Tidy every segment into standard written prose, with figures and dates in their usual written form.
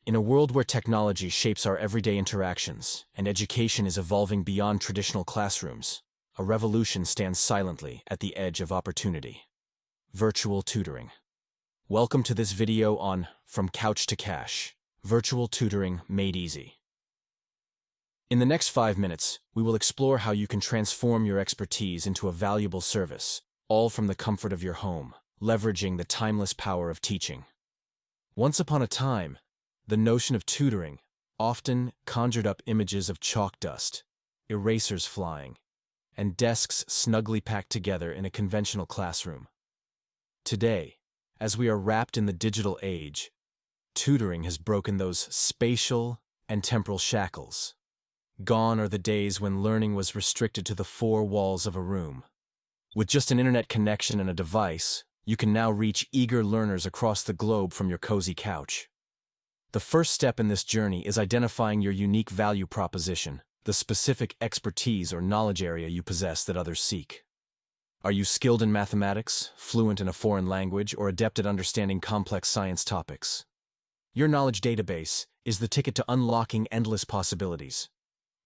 In a world where technology shapes our everyday interactions and education is evolving beyond traditional classrooms, a revolution stands silently at the edge of opportunity. Virtual tutoring. Welcome to this video on From Couch to Cash, Virtual Tutoring Made Easy. In the next 5 minutes, we will explore how you can transform your expertise into a valuable service, all from the comfort of your home, leveraging the timeless power of teaching. Once upon a time, the notion of tutoring often conjured up images of chalk dust, erasers flying, and desks snugly packed together in a conventional classroom. Today, as we are wrapped in the digital age, tutoring has broken those spatial and temporal shackles. Gone are the days when learning was restricted to the four walls of a room. With just an internet connection and a device, you can now reach eager learners across the globe from your cozy couch. The first step in this journey is identifying your unique value proposition, the specific expertise or knowledge area you possess that others seek. Are you skilled in mathematics, fluent in a foreign language, or adept at understanding complex science topics? Your knowledge database is the ticket to unlocking endless possibilities.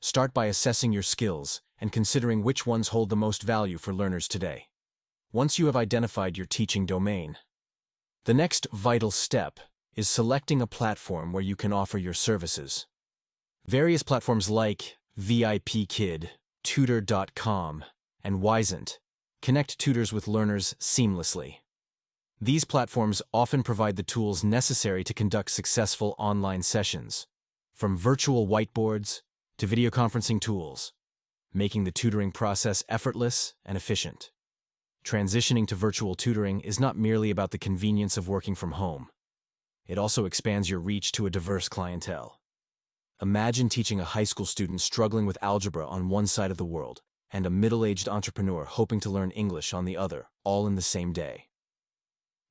Start by assessing your skills and considering which ones hold the most value for learners today. Once you have identified your teaching domain, the next vital step is selecting a platform where you can offer your services. Various platforms like VIPKid, Tutor.com, and Wisent connect tutors with learners seamlessly. These platforms often provide the tools necessary to conduct successful online sessions, from virtual whiteboards to video conferencing tools, making the tutoring process effortless and efficient. Transitioning to virtual tutoring is not merely about the convenience of working from home. It also expands your reach to a diverse clientele. Imagine teaching a high school student struggling with algebra on one side of the world and a middle-aged entrepreneur hoping to learn English on the other, all in the same day.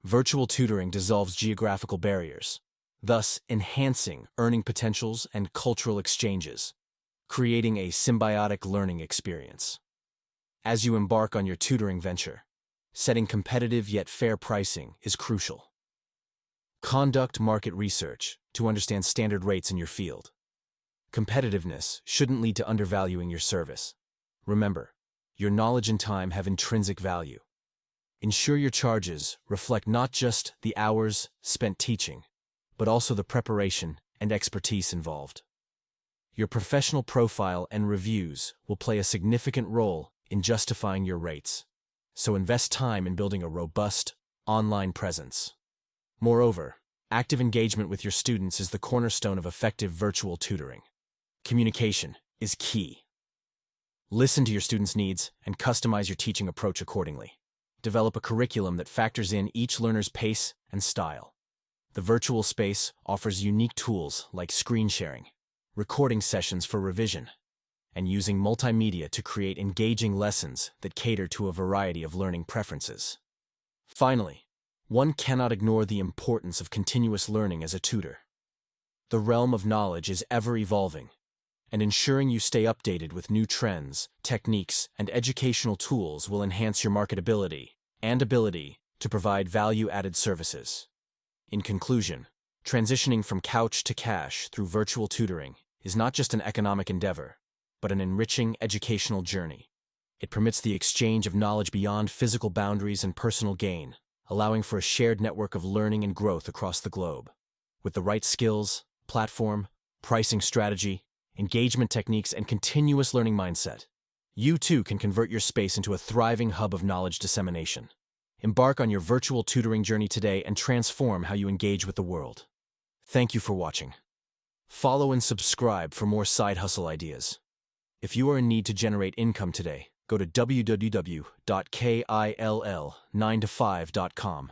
Virtual tutoring dissolves geographical barriers, thus enhancing earning potentials and cultural exchanges, creating a symbiotic learning experience. As you embark on your tutoring venture, setting competitive yet fair pricing is crucial. Conduct market research to understand standard rates in your field. Competitiveness shouldn't lead to undervaluing your service. Remember, your knowledge and time have intrinsic value. Ensure your charges reflect not just the hours spent teaching, but also the preparation and expertise involved. Your professional profile and reviews will play a significant role in justifying your rates, so invest time in building a robust online presence. Moreover, active engagement with your students is the cornerstone of effective virtual tutoring. Communication is key. Listen to your students' needs and customize your teaching approach accordingly. Develop a curriculum that factors in each learner's pace and style. The virtual space offers unique tools like screen sharing, recording sessions for revision, and using multimedia to create engaging lessons that cater to a variety of learning preferences. Finally, one cannot ignore the importance of continuous learning as a tutor. The realm of knowledge is ever evolving, and ensuring you stay updated with new trends, techniques, and educational tools will enhance your marketability and ability to provide value-added services. In conclusion, transitioning from couch to cash through virtual tutoring is not just an economic endeavor, but an enriching educational journey. It permits the exchange of knowledge beyond physical boundaries and personal gain, allowing for a shared network of learning and growth across the globe. With the right skills, platform, pricing strategy, engagement techniques, and continuous learning mindset, you too can convert your space into a thriving hub of knowledge dissemination. Embark on your virtual tutoring journey today and transform how you engage with the world. Thank you for watching. Follow and subscribe for more side hustle ideas. If you are in need to generate income today, go to www.kill9to5.com.